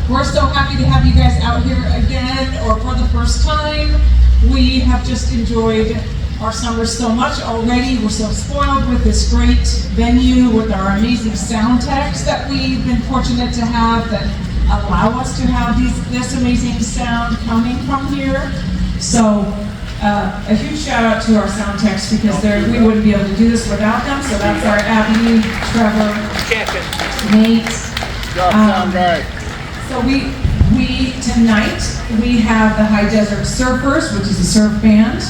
We're so happy to have you guys out here again, or for the first time. We have just enjoyed our summer so much already. We're so spoiled with this great venue, with our amazing sound techs that we've been fortunate to have that allow us to have this amazing sound coming from here. So a huge shout out to our sound techs, because we wouldn't be able to do this without them. So that's our Abby, Trevor, Nate. Sound right. So tonight we have the High Desert Surfers, which is a surf band.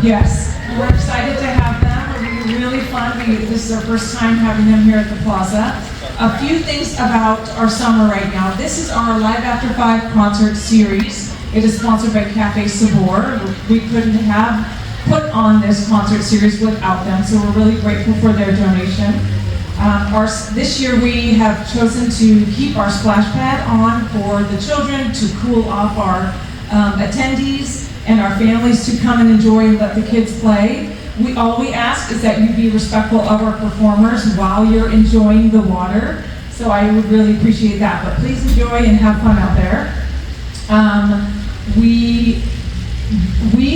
Yes, we're excited to have them. It'll be really fun. This is our first time having them here at the Plaza. A few things about our summer right now. This is our Live After 5 concert series. It is sponsored by Cafe Sabor. We couldn't have put on this concert series without them, so we're really grateful for their donation. This year we have chosen to keep our splash pad on for the children to cool off our attendees and our families to come and enjoy and let the kids play. All we ask is that you be respectful of our performers while you're enjoying the water. So I would really appreciate that, but please enjoy and have fun out there. We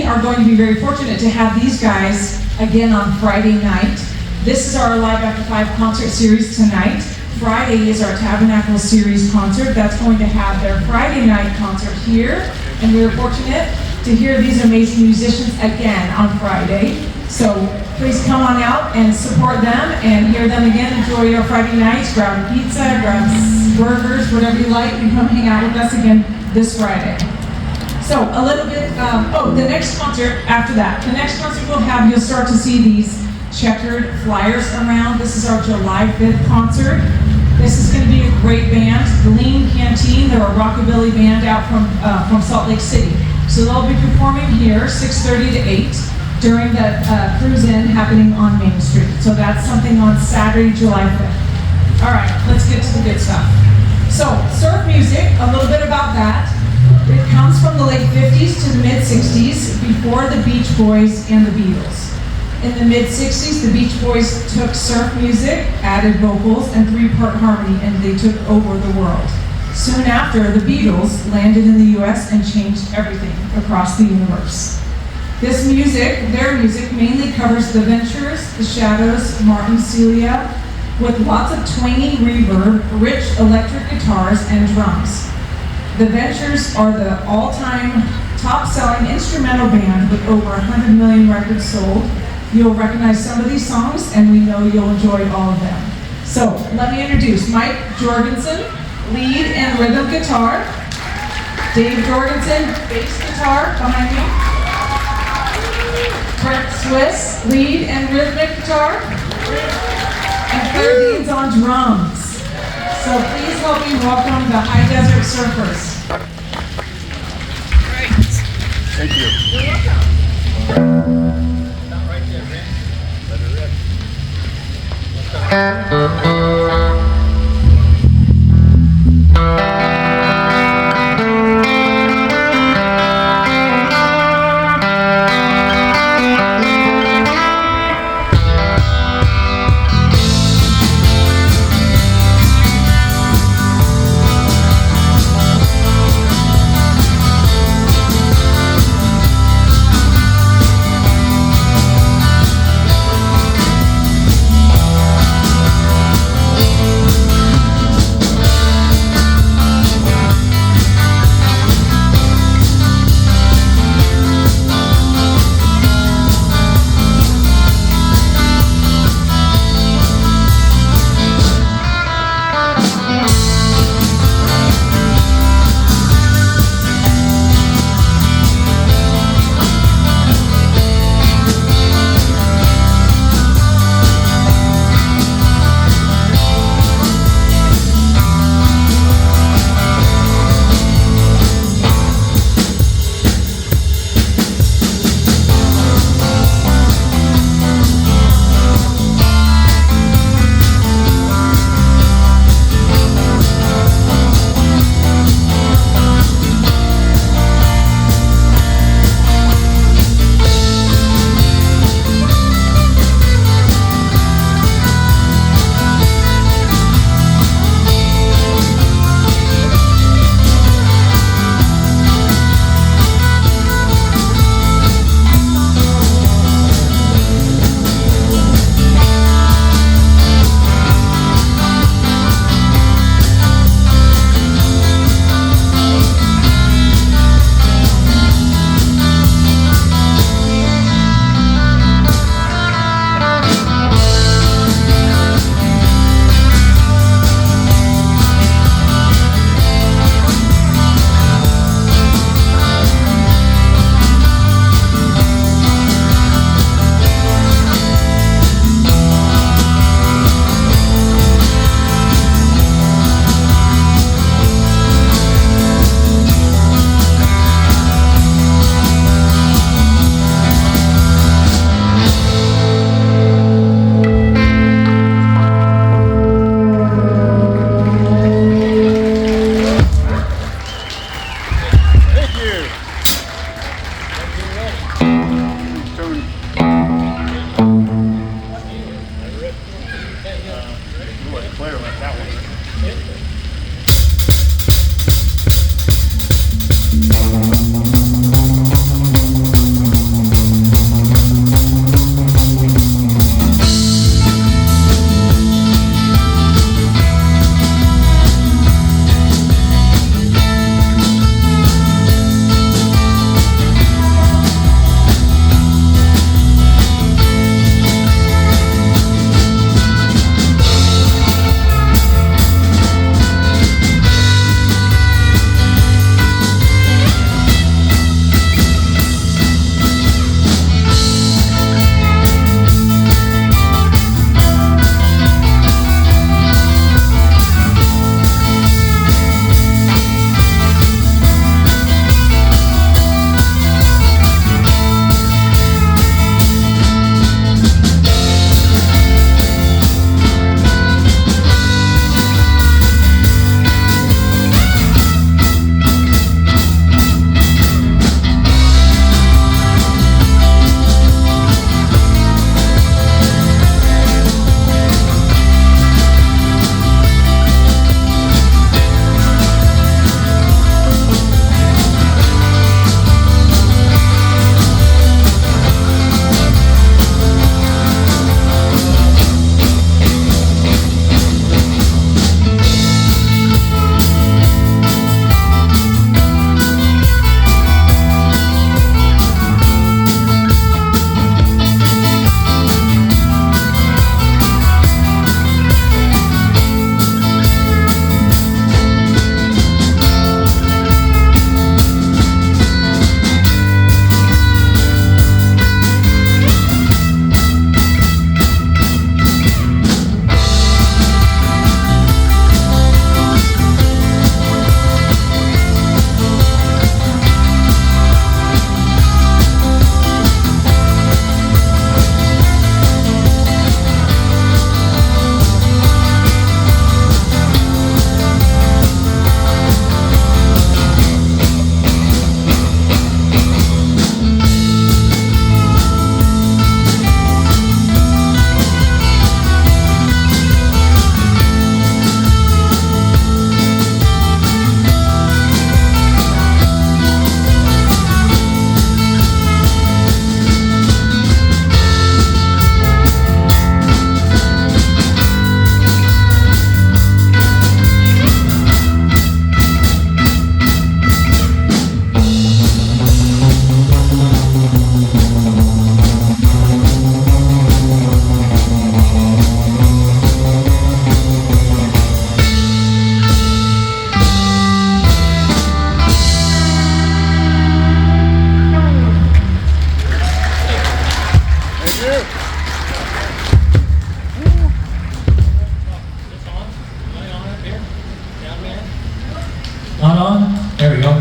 are going to be very fortunate to have these guys again on Friday night. This is our Live After 5 concert series tonight. Friday is our Tabernacle Series concert. That's going to have their Friday night concert here. And we are fortunate to hear these amazing musicians again on Friday. So please come on out and support them and hear them again. Enjoy your Friday nights. Grab a pizza, grab burgers, whatever you like, and come hang out with us again this Friday. So a little bit, the next concert after that. The next concert we'll have, you'll start to see these checkered flyers around. This is our July 5th concert. This is going to be a great band, the Lean Canteen. They're a rockabilly band out from Salt Lake City. So they'll be performing here 6:30 to 8 during the cruise-in happening on Main Street. So that's something on Saturday, July 5th. All right, let's get to the good stuff. So surf music, a little bit about that. It comes from the late 50s to the mid-60s, before the Beach Boys and the Beatles. In the mid-60s, the Beach Boys took surf music, added vocals, and 3-part harmony, and they took over the world. Soon after, the Beatles landed in the US and changed everything across the universe. Their music mainly covers the Ventures, the Shadows, Martin, Cilia, with lots of twangy reverb, rich electric guitars, and drums. The Ventures are the all-time top-selling instrumental band with over 100 million records sold. You'll recognize some of these songs, and we know you'll enjoy all of them. So, let me introduce Mike Jorgensen, lead and rhythm guitar. Dave Jorgensen, bass guitar behind me. Brent Swiss, lead and rhythmic guitar. And Claire Dean's on drums. So please help me welcome the High Desert Surfers. Great. Thank you. You're welcome. Not right there, Rick. Let it rip.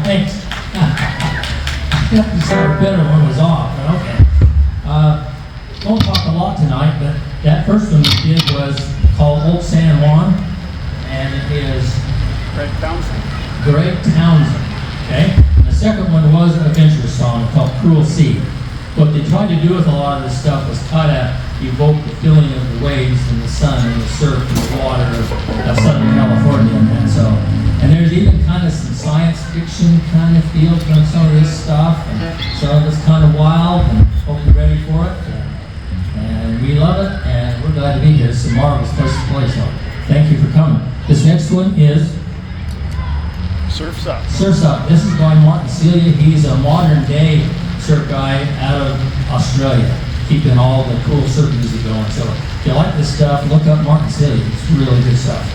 Thanks. I thought you sounded better when it was off, but okay. Don't talk a lot tonight, but that first one we did was called Old San Juan, and it is Greg Townson. Greg Townson, okay? And the second one was an adventure song called Cruel Sea. What they tried to do with a lot of this stuff was try to evoke the feeling of the waves and the sun and the surf and the water of Southern California. And there's even kind of some science fiction kind of feel from some of this stuff. And some of it's kind of wild, and hope you're ready for it. And we love it, and we're glad to be here. It's a marvelous place to play, so thank you for coming. This next one is Surf's Up. Surf's Up. This is by Martin Cilia. He's a modern day surf guy out of Australia, keeping all the cool surf music going. So if you like this stuff, look up Martin Cilia. It's really good stuff.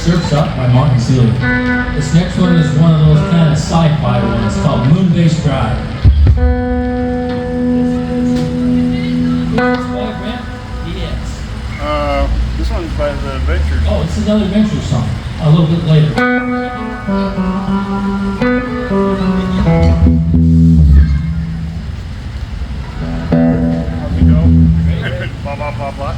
Surf's Up by Martin Cilia. This next one is one of those kind of sci-fi ones called Moonbase Drive. the adventures. Oh, it's another adventure song. A little bit later. Off we go. Blah, blah, blah, blah.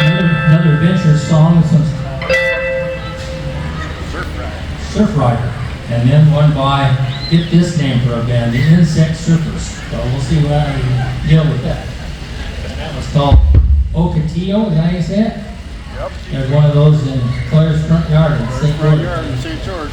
Another adventure song, some Surf Rider, and then one by, get this name for a band, the Insect Surfers. So we'll see how we deal with that. And that was called Ocotillo, is that how you say it? Yep. There's one of those in Claire's front yard in St. Front George. yard in St. George.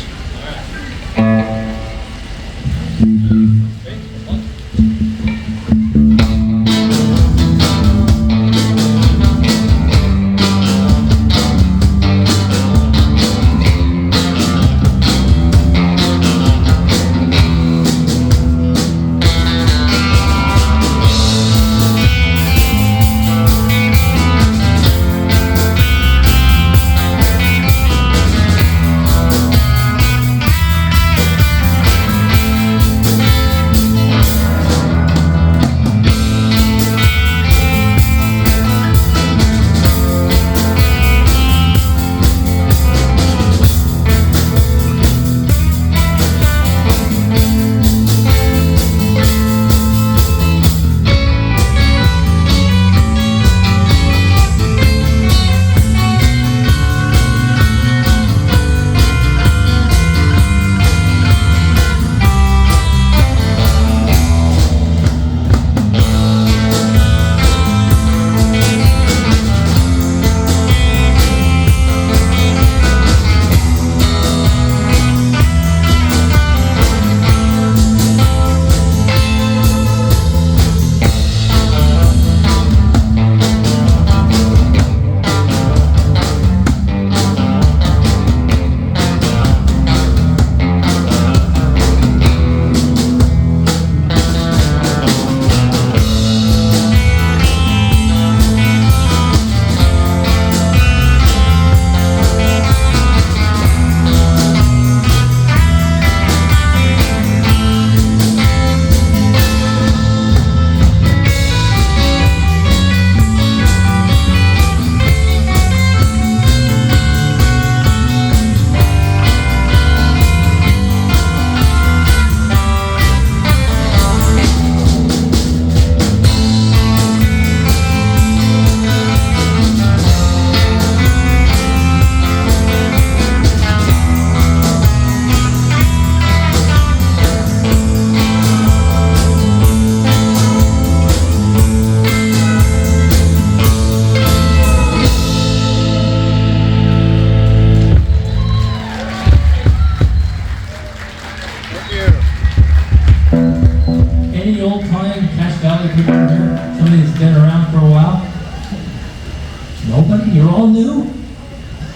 new?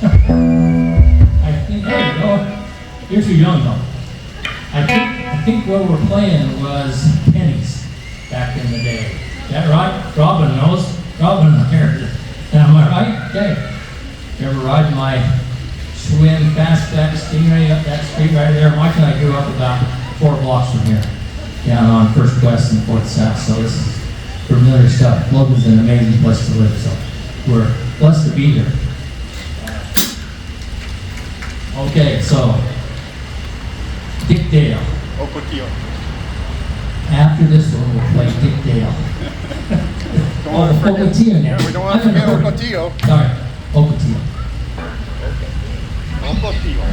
I think, there you go. You're too young though. I think what we're playing was pennies back in the day. Is that right? Robin knows. Robin here. Am I right? Okay. You ever ride my Schwinn fastback Stingray up that street right there? Mike and I grew up about 4 blocks from here, down on First West and Fourth South. So this is familiar stuff. Logan's an amazing place to live, so we're blessed to be here. Okay, so Dick Dale. Ocotillo. After this one, we'll play Dick Dale. Don't want to forget. Ocotillo now. Yeah, we don't want to forget Ocotillo. Sorry, Ocotillo. Ocotillo.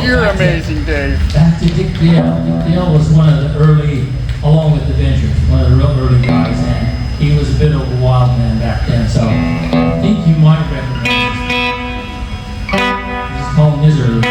You're amazing, Dave. Back to Dick Dale. Dick Dale was one of the early, along with the Ventures, one of the real early guys, and he was a bit of a wild man back then, so I think you might recognize him. Just call him Misery.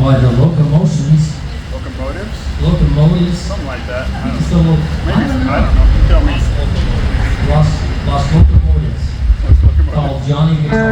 by the Locomotives. Locomotives? Something like that. I don't So, know. Maybe, I don't know. You tell me. Los Locomotives. Locomotives. Called Johnny Guitar.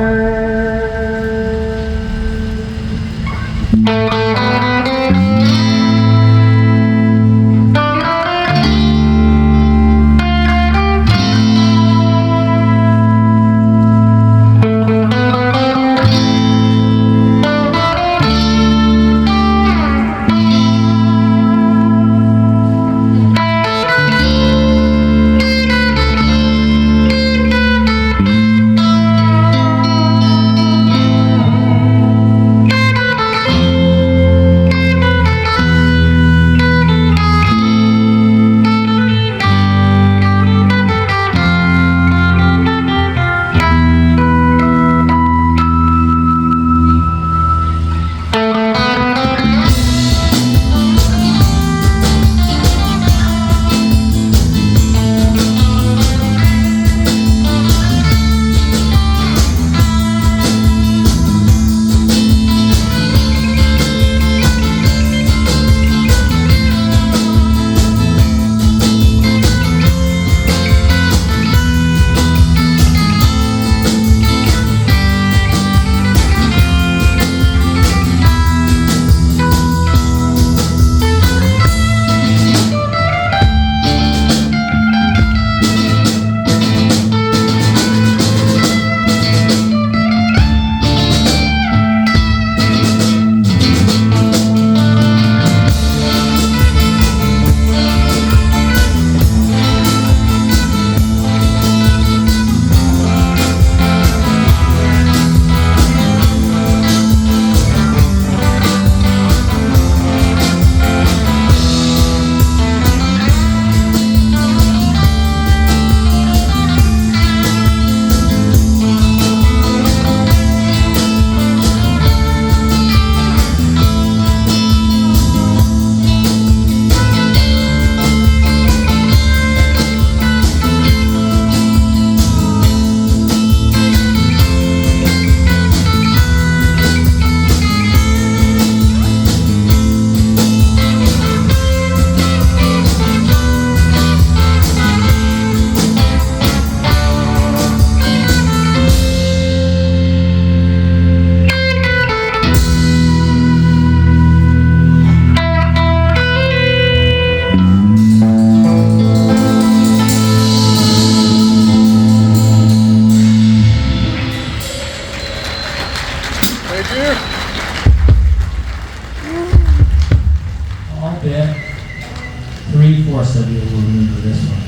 Three-fourths of you will remember this one.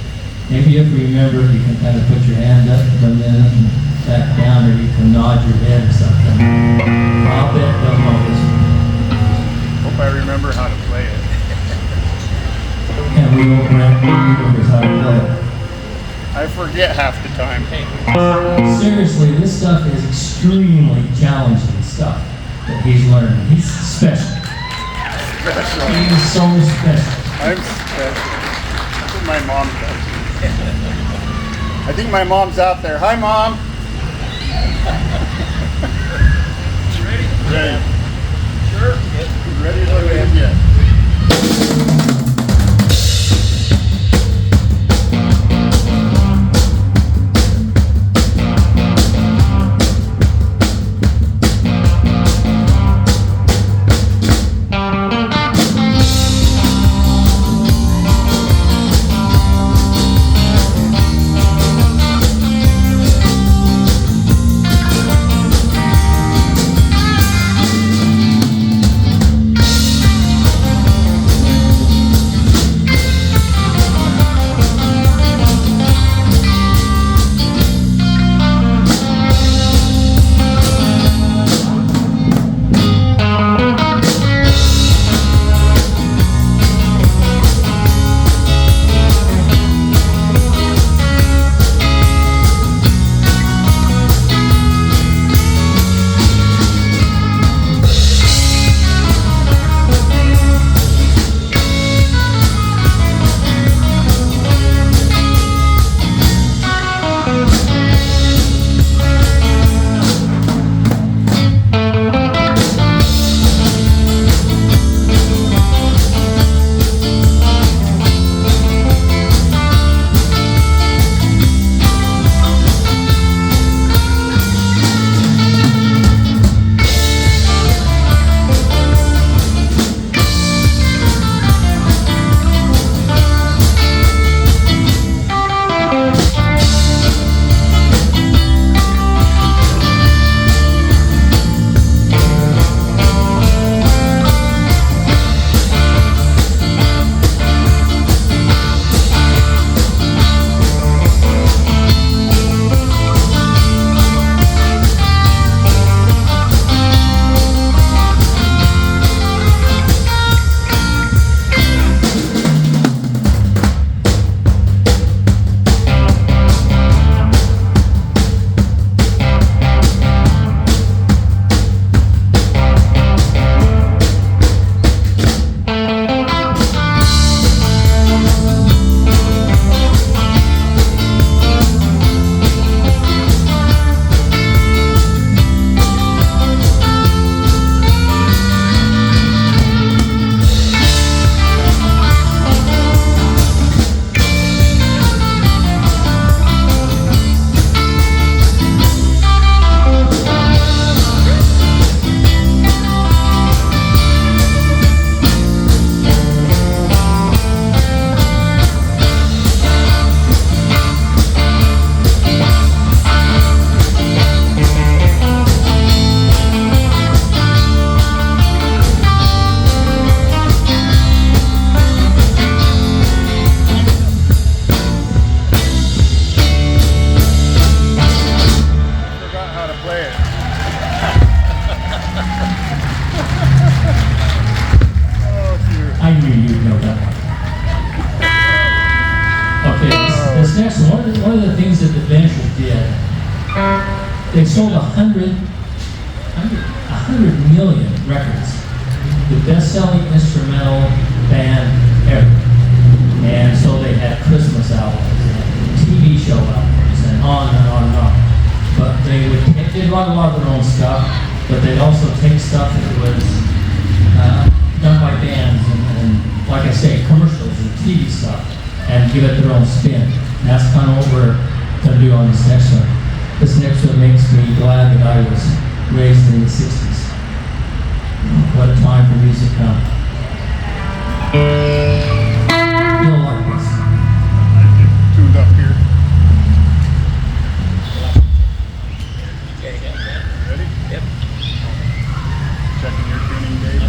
Maybe if you remember, you can kind of put your hand up for a minute and back down, or you can nod your head or something. I'll bet they'll know this one. Hope I remember how to play it. And we won't remember how to play it. I forget half the time. Seriously, this stuff is extremely challenging stuff that he's learning. He's special. Special. He's so special. I'm special. That's what my mom does. I think my mom's out there. Hi, Mom. Ready? Sure. Ready to go in yet? Oh, dear. I knew you'd know that one. Okay, this next one of the things that the Ventures did, they sold 100 million records. The best-selling instrumental band ever. And so they had Christmas albums and TV show albums and on and on and on. But they'd write a lot of their own stuff, but they'd also take stuff that was done by bands and like I say, commercials and TV stuff and give it their own spin. And that's kind of what we're going to do on this next one. This next one makes me glad that I was raised in the 60s. What a time for music now. You'll like this. Tuned up here. Ready? Yep. Checking your tuning, Dave.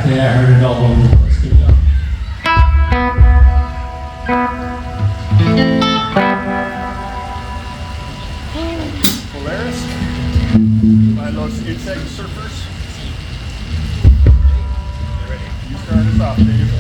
Yeah, I heard it all over the place. Good job. Polaris by Los Insect Surfers. You start us off, Dave.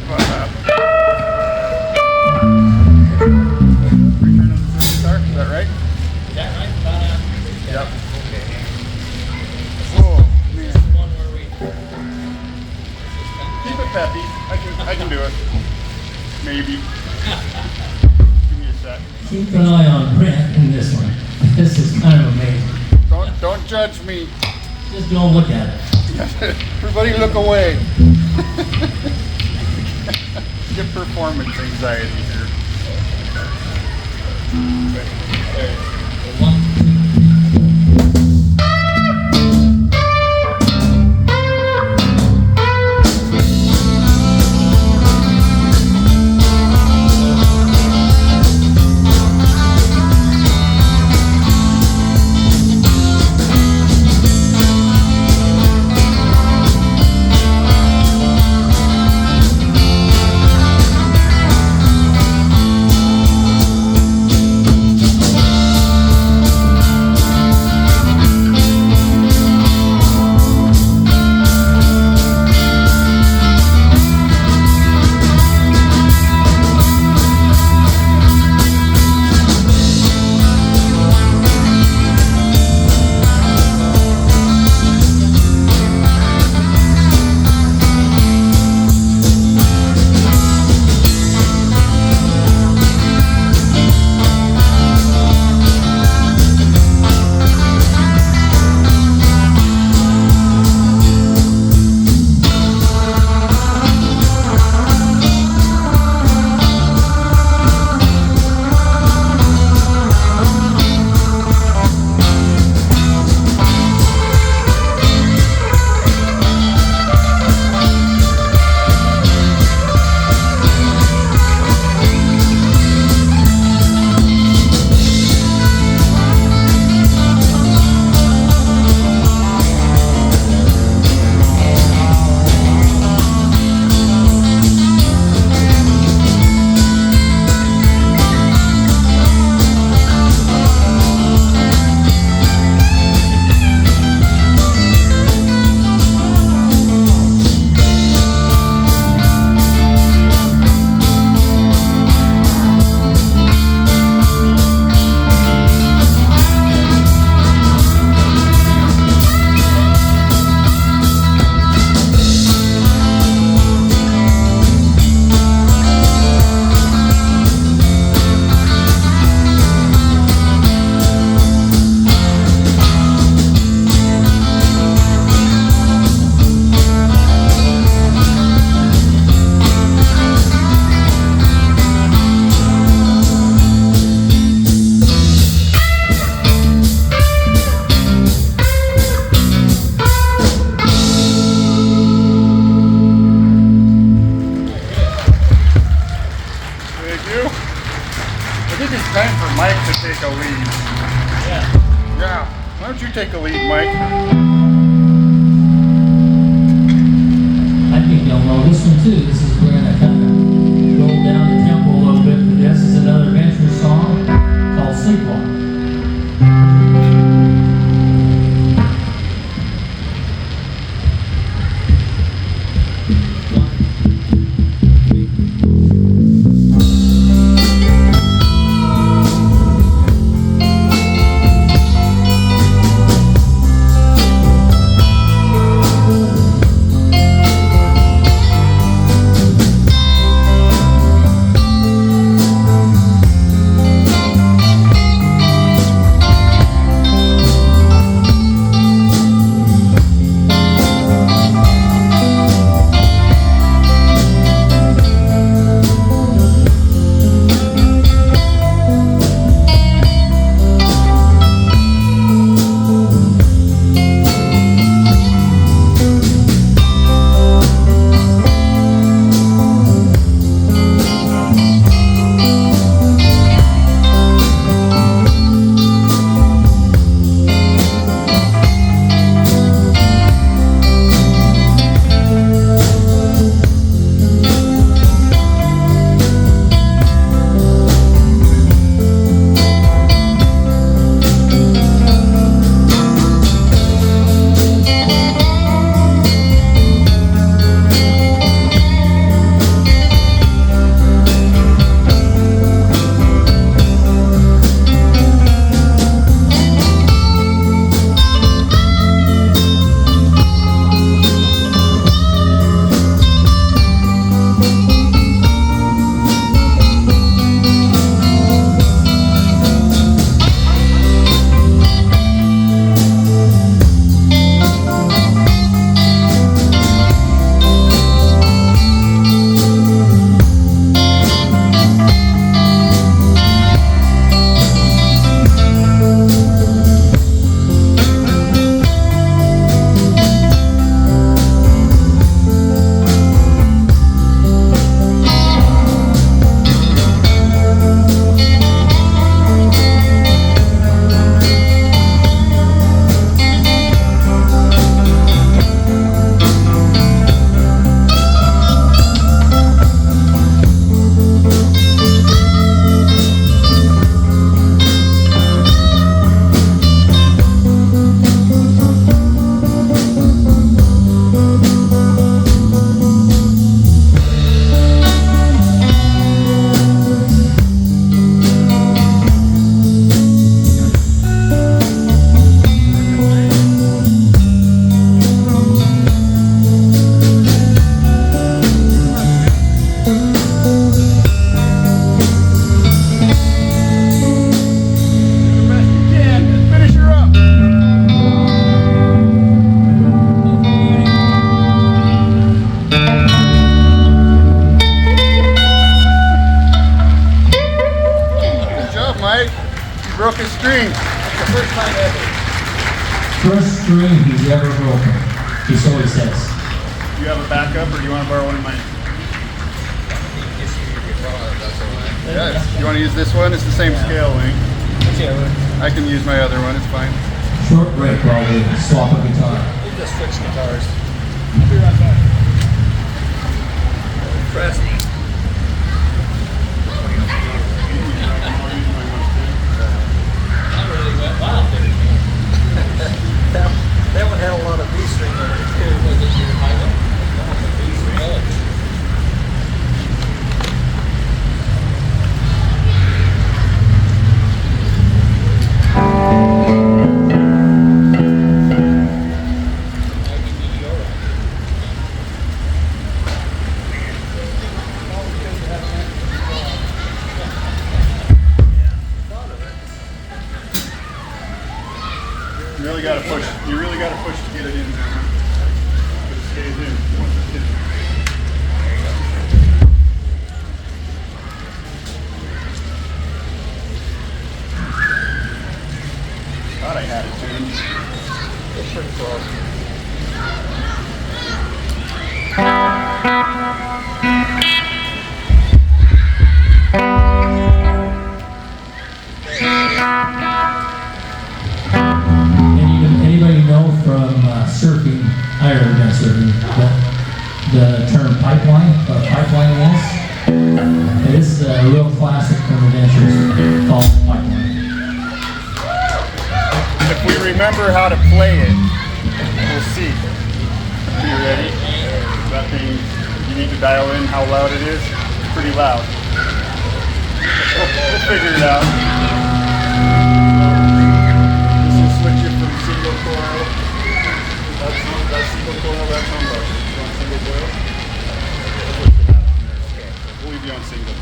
Return of the City Star, is that right? Is that right? Yep. Okay. Oh, This is man. the one where we. Keep it peppy. I can do it. Maybe. Give me a sec. Keep an eye on Brent in this one. This is kind of amazing. Don't judge me. Just don't look at it. Everybody look away. Get performance anxiety here. There. One, time for Mike to take a lead. Yeah. Yeah. Why don't you take a lead, Mike? I think you'll know this one too. This is where I kind of roll down the tempo a little bit for this. Is another adventure song called Sleepwalk. Sleepwalk. broke a string. That's the first time ever. First string he's ever broken. He so he says. Do you have a backup, or do you want to borrow one of mine? Just use your guitar, that's all right. Yes. You want to use this one? It's the same scale, Wayne. Whichever. I can use my other one. It's fine. Short break while we swap a guitar. We'll just switch guitars. I'll be right back. Trusty. Not really went wild there. That one had a lot of B string on it too. Was it your high one? That was a B string. You really got to push to get it in there, huh? But it stays in once it's in. Thought I had it tuned. It's pretty close. Anybody know from surfing, surfing, the term pipeline, what pipeline is? It is a real classic from adventures called pipeline. If we remember how to play it, we'll see. Are you ready? That thing, you need to dial in how loud it is. It's pretty loud. We'll figure it out. This will switch it from single coil. That's single coil, that's on low. You want single coil? We'll leave you on single.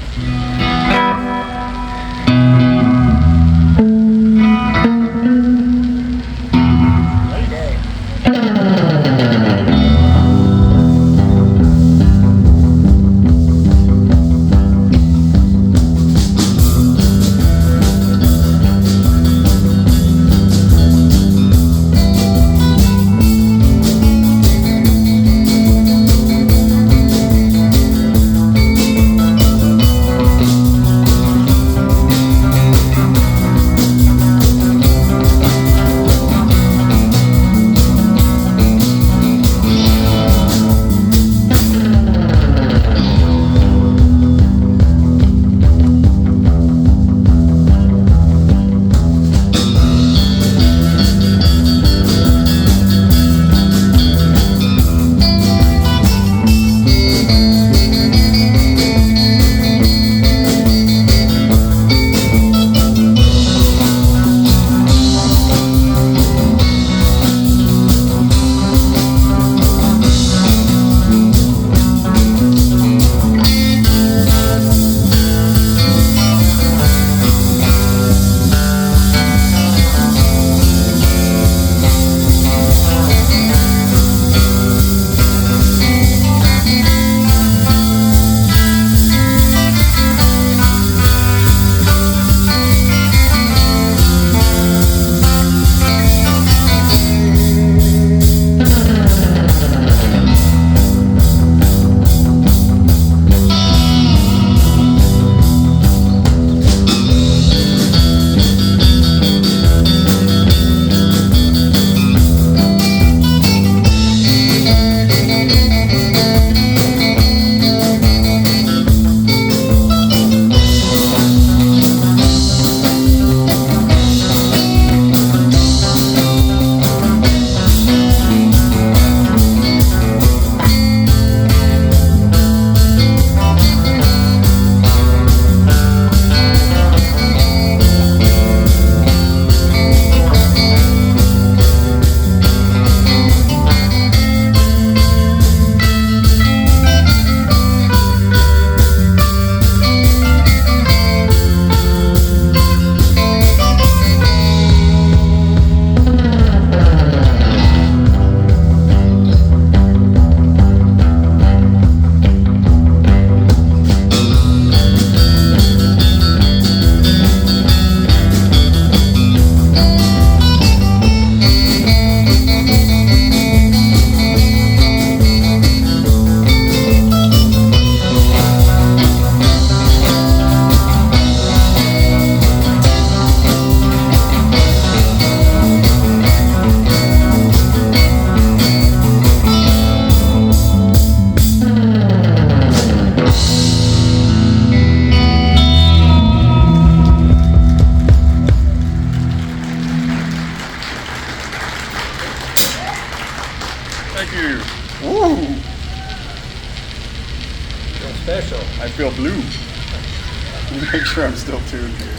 Let me make sure I'm still tuned here.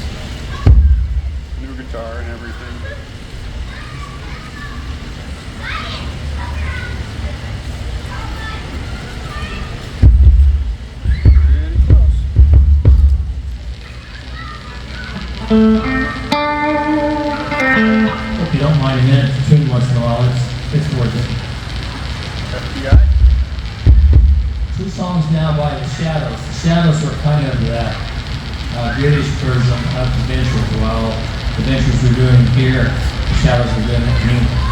New guitar and everything. Pretty close. Hope you don't mind a minute to tune once in a while. It's worth it. FBI? Two songs now by the Shadows. The Shadows were kind of that British version of the Ventures. While the Ventures were doing it here, the Shadows were doing it in England.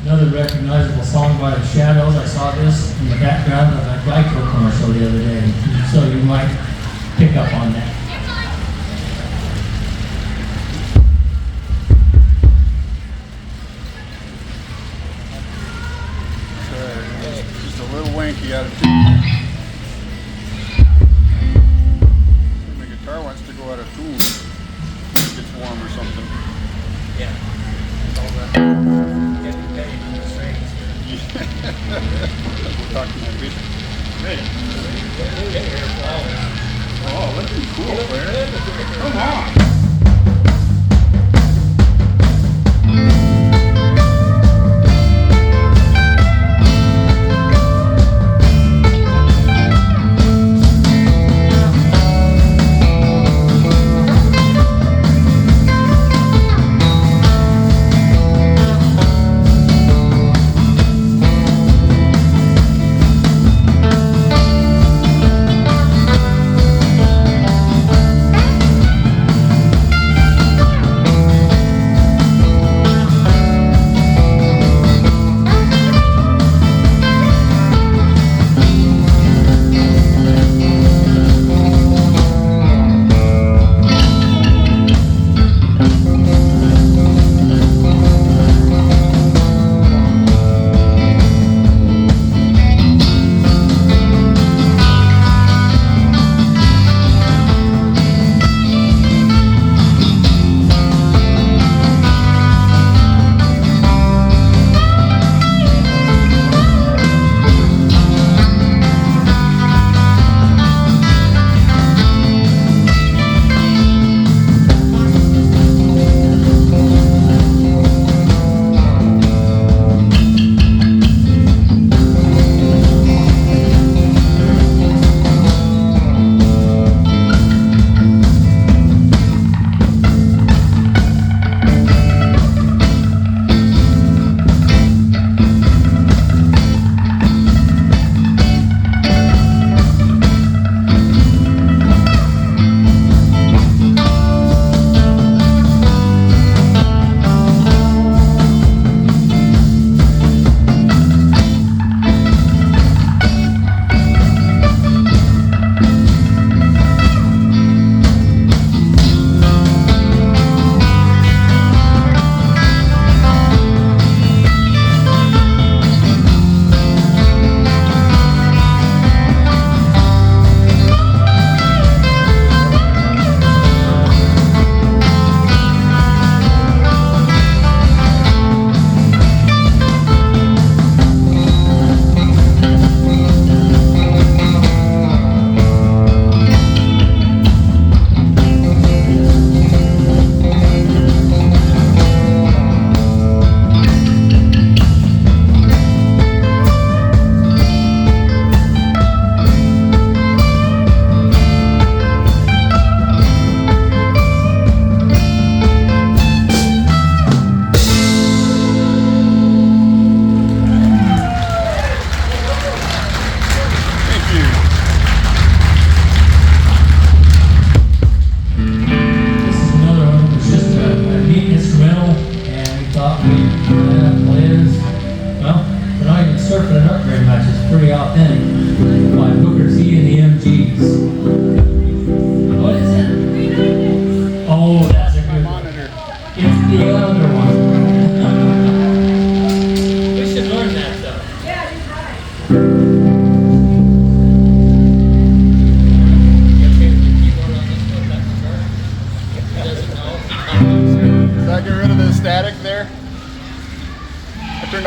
Another recognizable song by the Shadows. I saw this in the background of a Geico commercial the other day, so you might pick up on that. Just a little wanky out of tune. The guitar wants to go out of tune. It gets warm or something. Yeah. All that. Getting paid in the strings. We'll talk to my bishop. Hey. Oh, looking cool, Claire. Come on.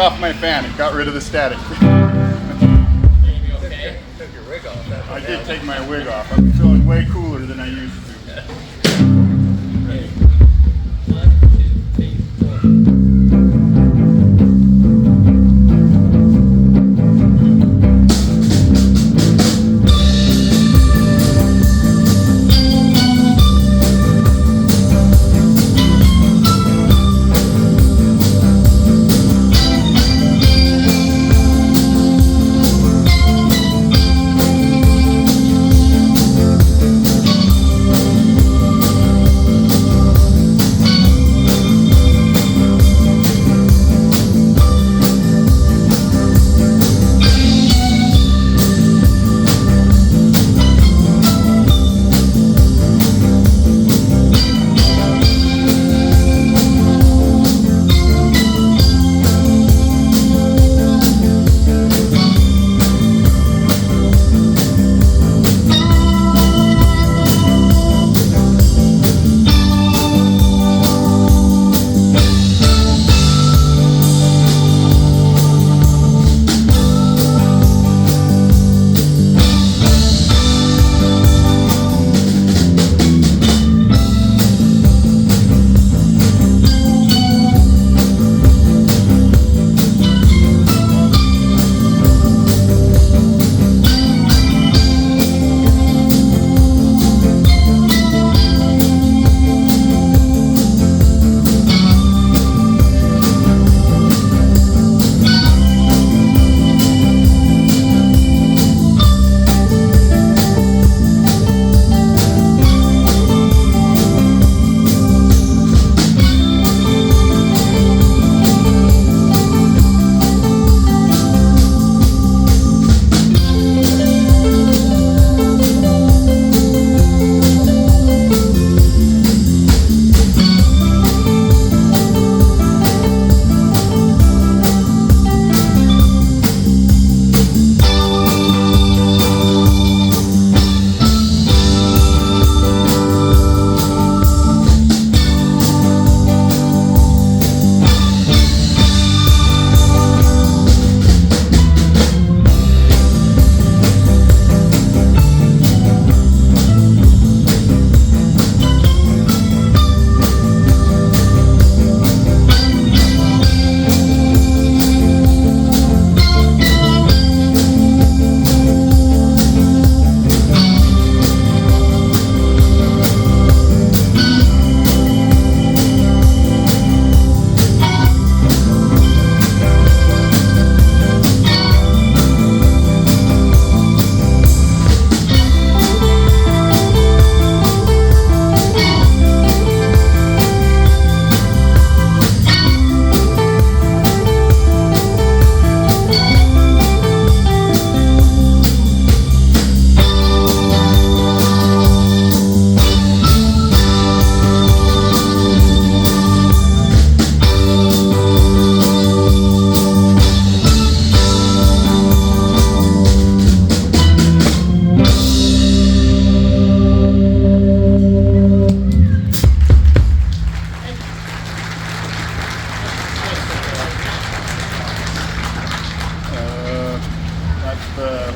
off my fan. It got rid of the static. You okay? Took your wig off. I did take my wig off. I'm feeling way cooler than I used to. Ready? 1, 2, 3, 4.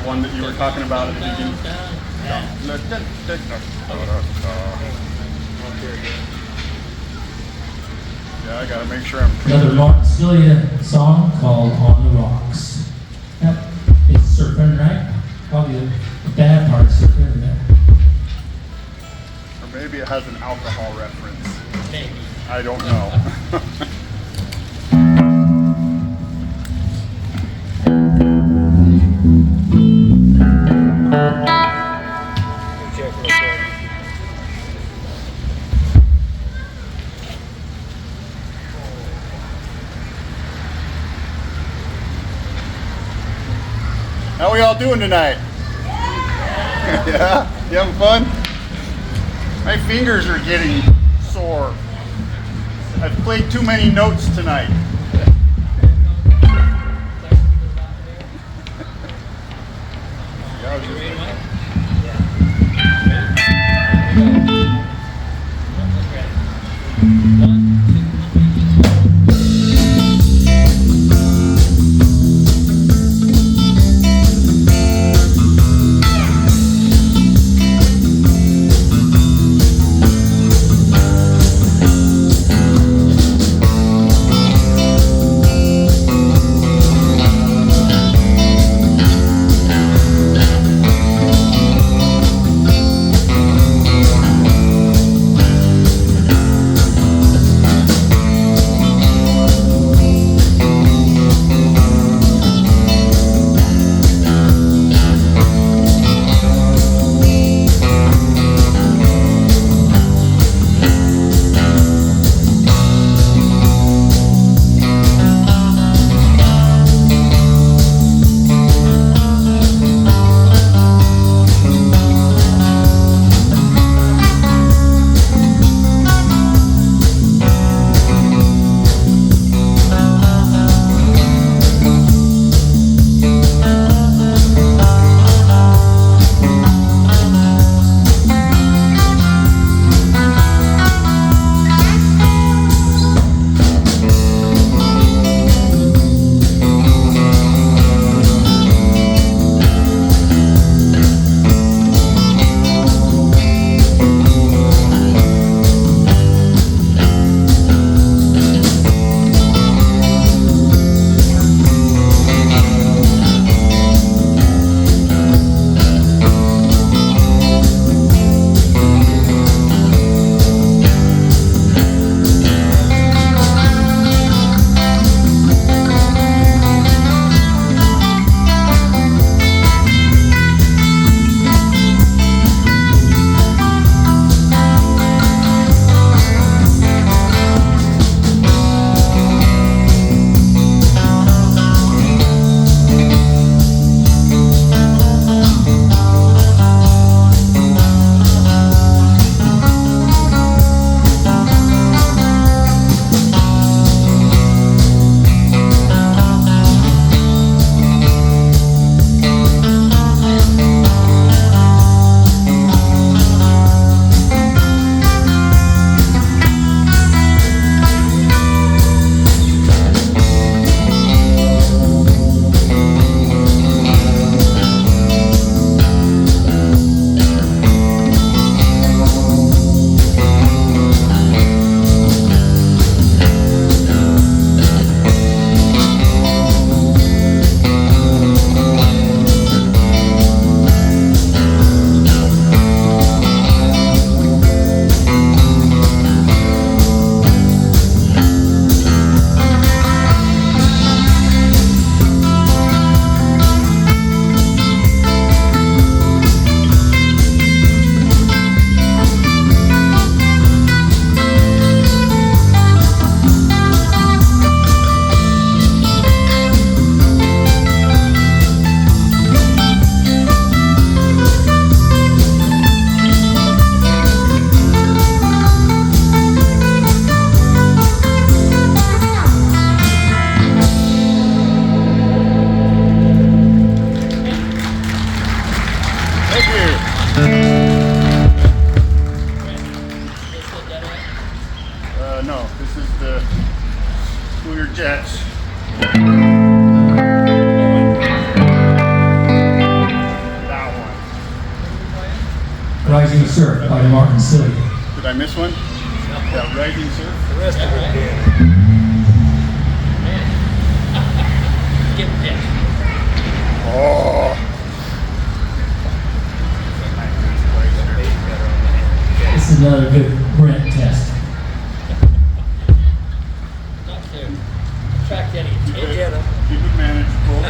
one that you were talking about at the beginning. Yeah, I gotta make sure I'm Another Cilia song called On the Rocks. Yep, it's surfing, right? Probably the bad part of surfing, isn't it? Or maybe it has an alcohol reference. Maybe. I don't know. Check real quick. How we all doing tonight? Yeah? You having fun? My fingers are getting sore. I've played too many notes tonight. You ready, Mike? One, two, three. Jets. That one. Rising Surf by Martin Cilia. Did I miss one? Yeah, Rising Surf. The rest of it did. Get pissed. Oh. This is another good Brent test. Not to attract any Keep attention. it manageable.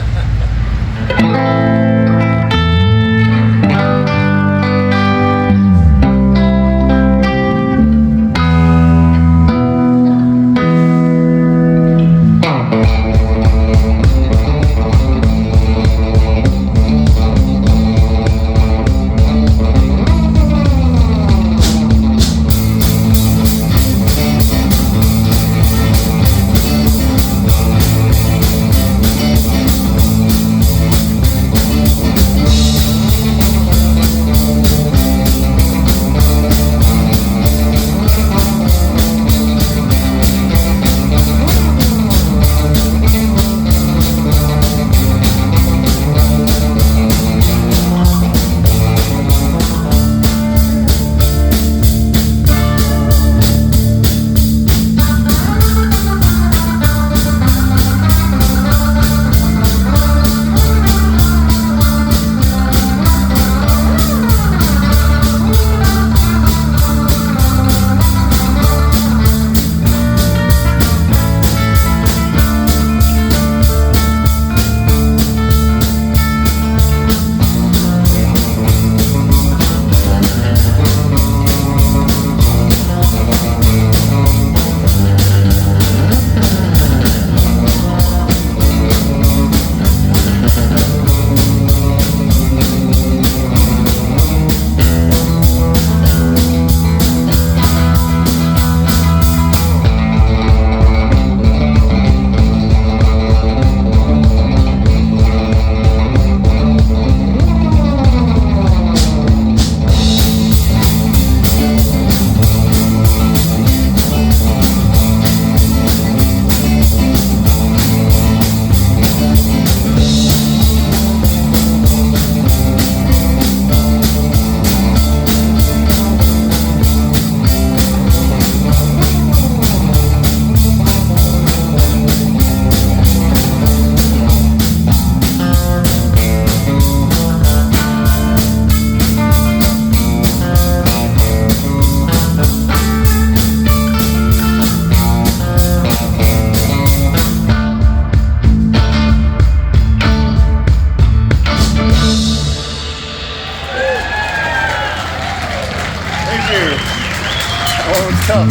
tough.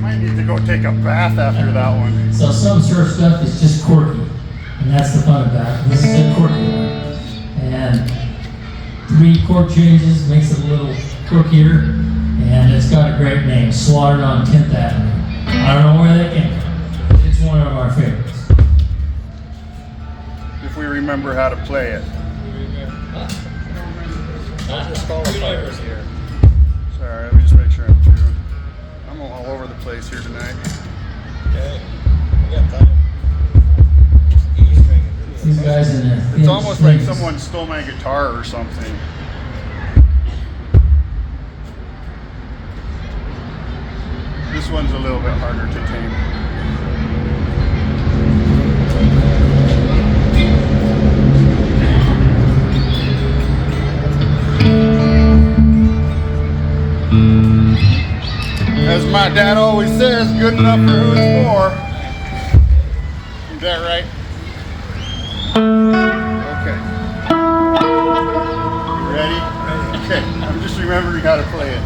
Might need to go take a bath after that one. So some surf stuff is just quirky, and that's the fun about it. This is a quirky one. And 3 chord changes makes it a little quirkier, and it's got a great name, Slaughtered on 10th Avenue. I don't know where that came from. It's one of our favorites. If we remember how to play it. Not disqualifiers here. Sorry, let me just make sure I'm tuned. I'm all over the place here tonight. Okay. We got time. E string and video. These guys in there. It's almost like someone stole my guitar or something. This one's a little bit harder to tame. As my dad always says, good enough for who it's for. Is that right? Okay. You ready? Okay. I'm just remembering how to play it.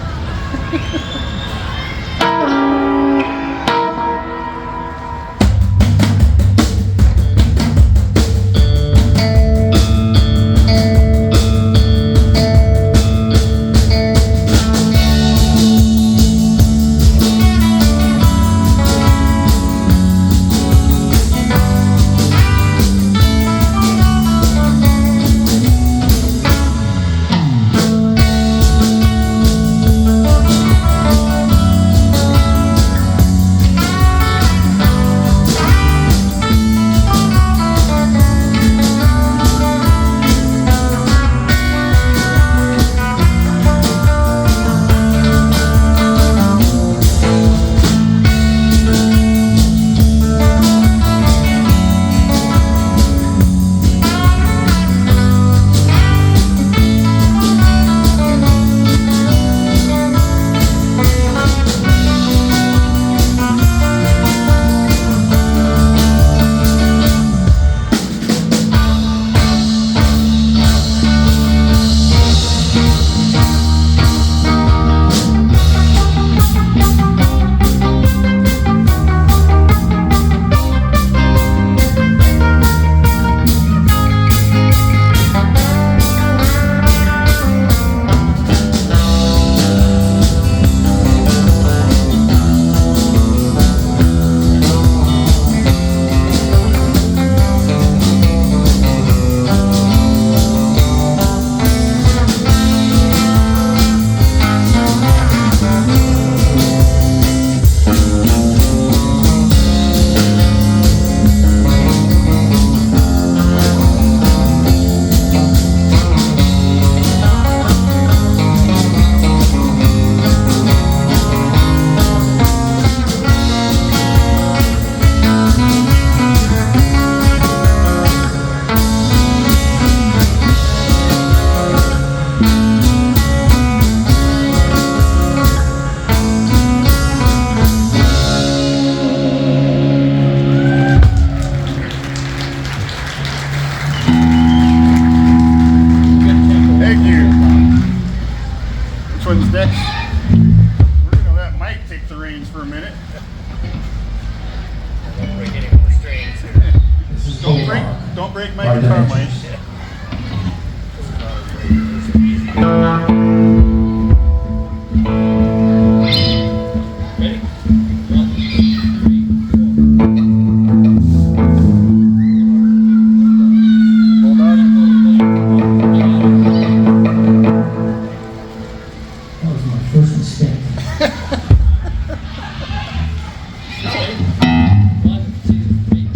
sticks. We're gonna let Mike take the reins for a minute. I won't break any more strains here. This is Don't break my Our guitar, Mike. dimensions. Ready? 1, 2, 3, 4. Hold on. That was my first mistake. Okay. 1, 2, 3,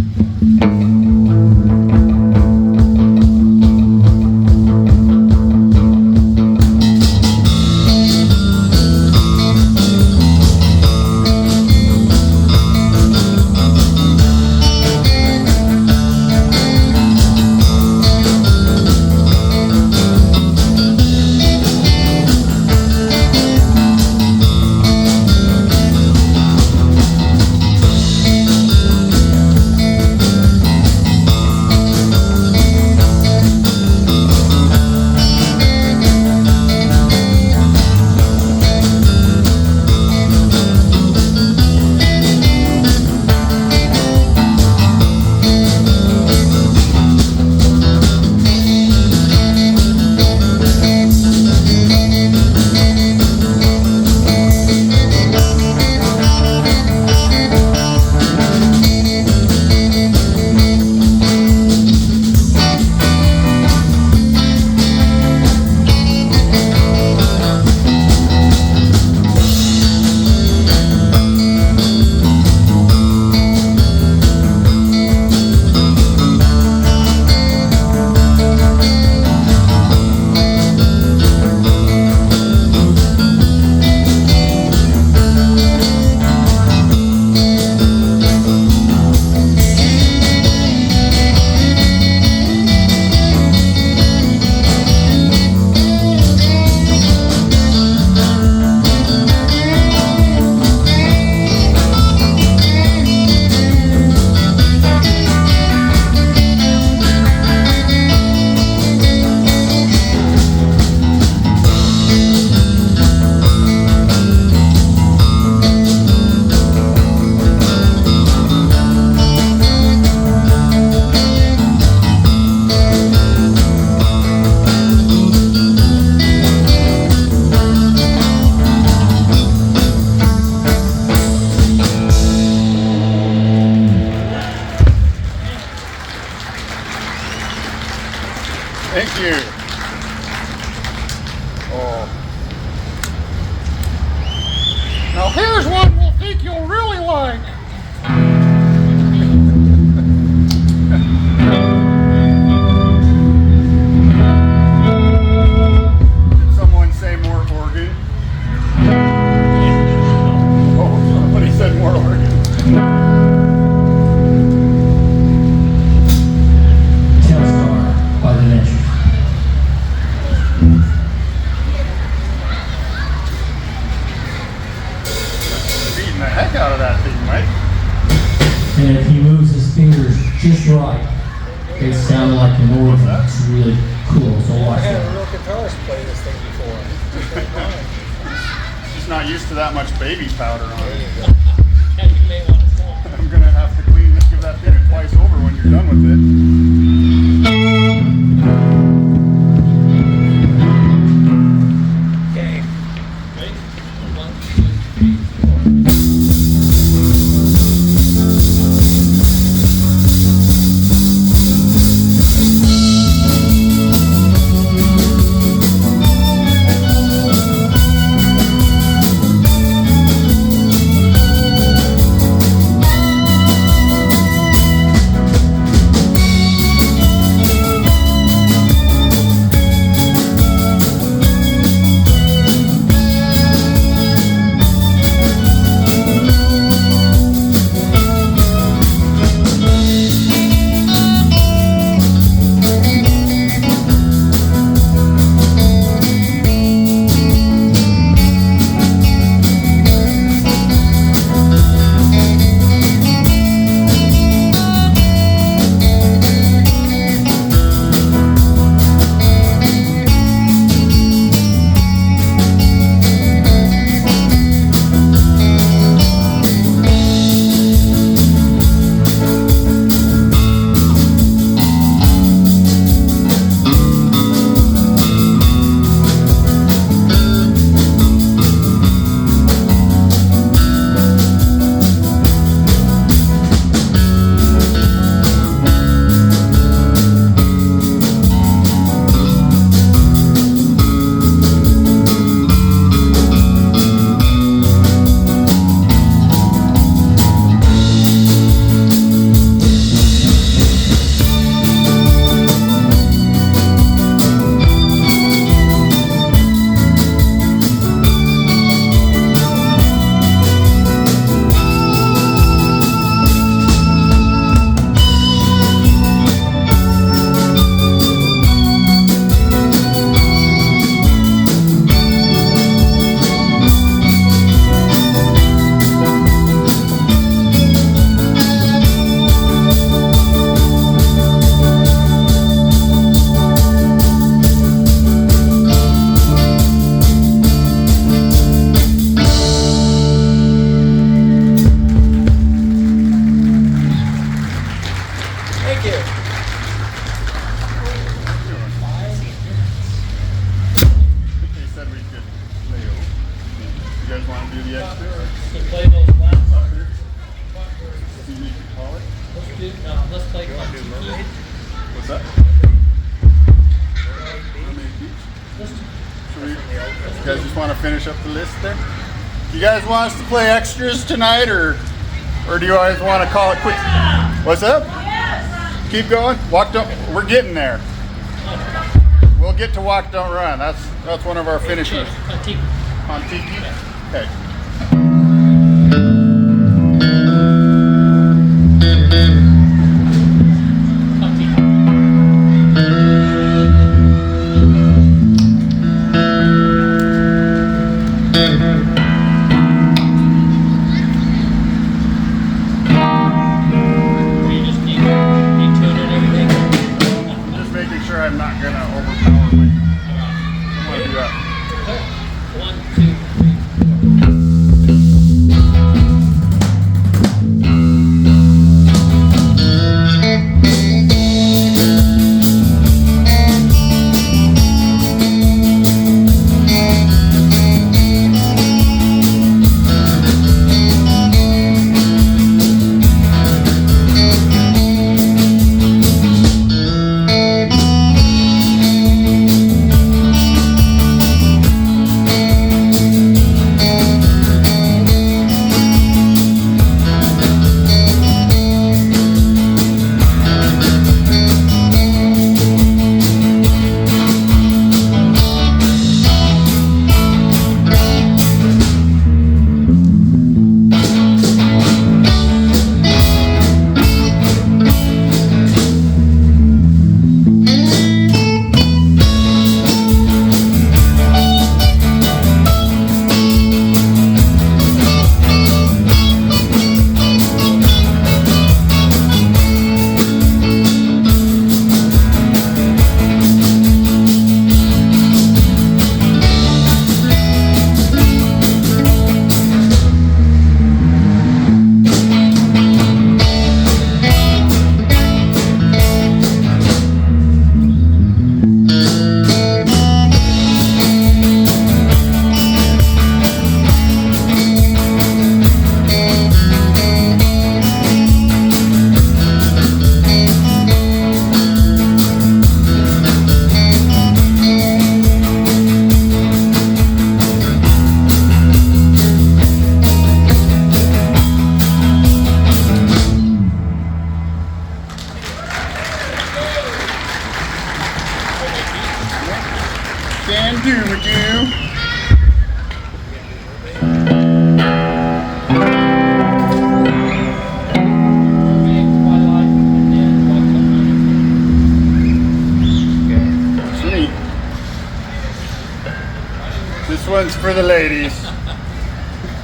Thank you. Oh. Now here's one we'll think you'll really like. Did someone say more organ? Oh, somebody said more organ. Telstar by the Dimensions. Beating the heck out of that thing, Mike. And if he moves his fingers just right, it sounds like an organ. It's really cool. So I watch had a that. real guitarist play this thing before. Just like mine. Just not used to that much baby powder on There it. you go. And you may want to film. I'm gonna have to give that thing a twice over when you're done with it. Okay. Ready? 1, 2, 3, 4. You guys just want to finish up the list there? You guys want us to play extras tonight, or do you guys want to call it quits? What's up? Keep going. Walk, don't. We're getting there. We'll get to walk, don't run. That's one of our finishers. On tiki. Okay. I'm not gonna overpower my. I want to do that. 1, 2, 2. This one's for the ladies.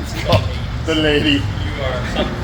It's called The Lady. You are something.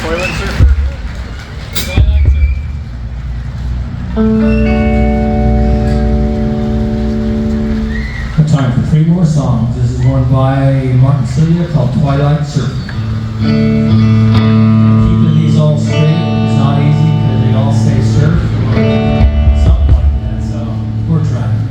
Toilet surfer? Twilight Surfer. Time for 3 more songs. This is one by Martin Cilia called Twilight Surfer. Keeping these all straight is not easy because they all say surf or something like that, so we're trying.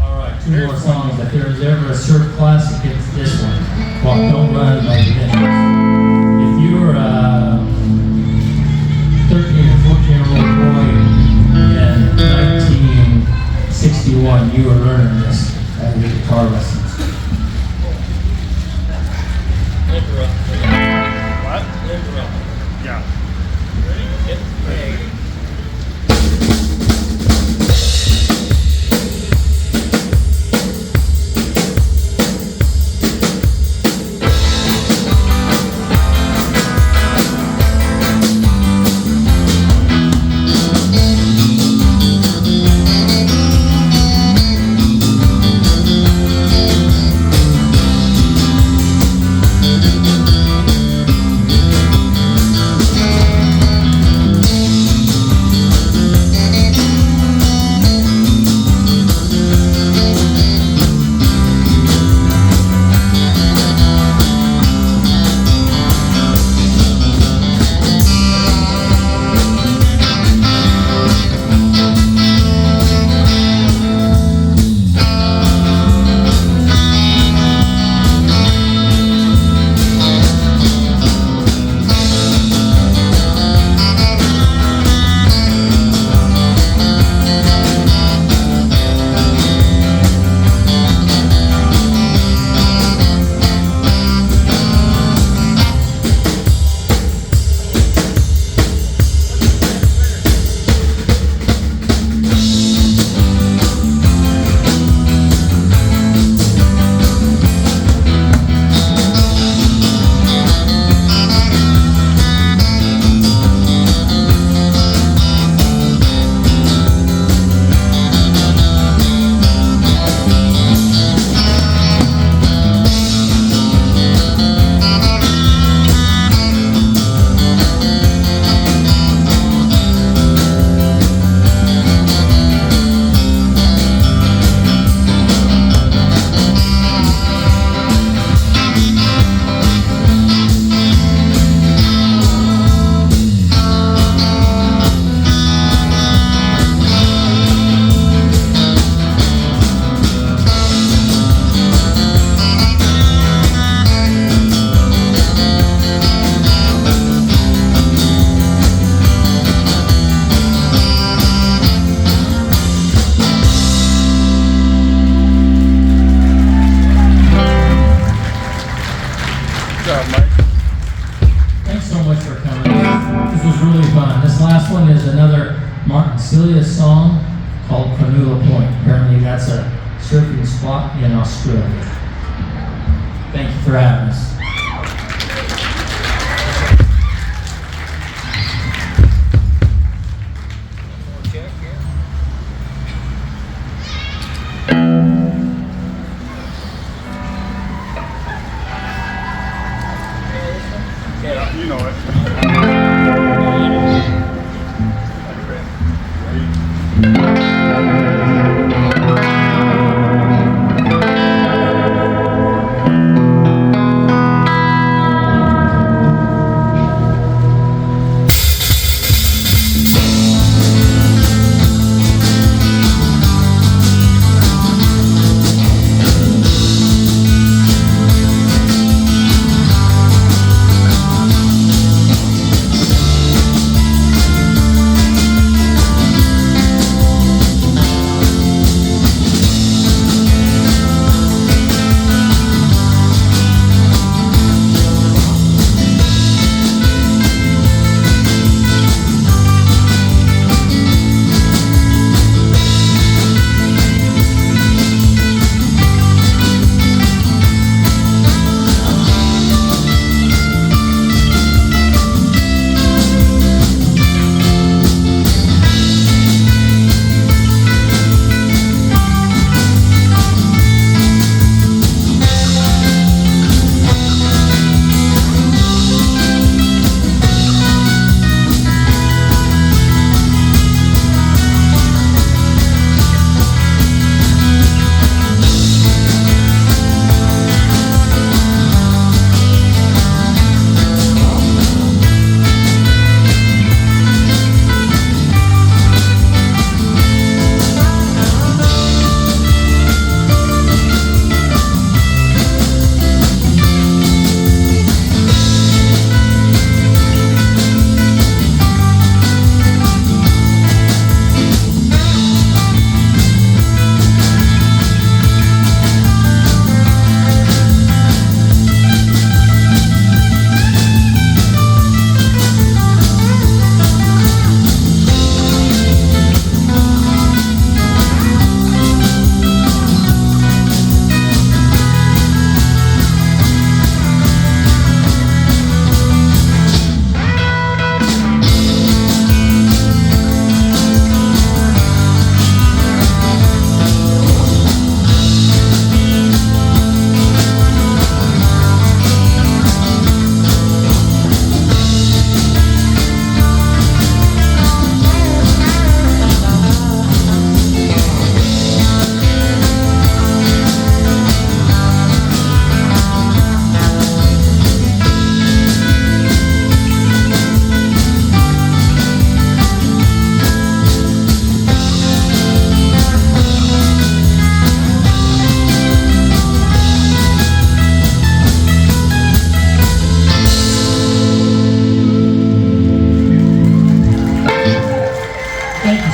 Alright, 2 more songs. If there's ever a surf classic, it's this one. Walk, Don't Run by the Ventures. If you're a 13 or 14-year-old boy in 1961, you were learning this at your guitar lessons. Interrupt. What? Interrupt. Yeah. Ready? Hit play. was really fun. This last one is another Martin Cilia song called Canula Point. Apparently that's a surfing spot in Australia. Thank you for having us. You know it.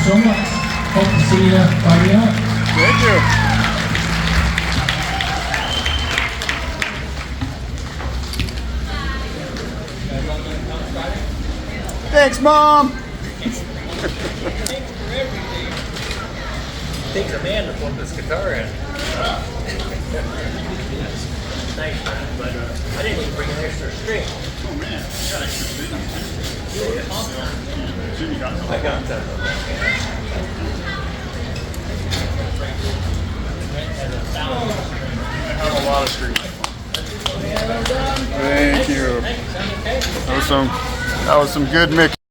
So much. Hope to see you Friday night. Thank you. Thanks, Mom. Takes a man to flip this guitar in. Thanks, man. But I didn't even bring an extra string. Oh man, you got extra strings. I got that. I have a lot of strings. Thank you. That was some good mix.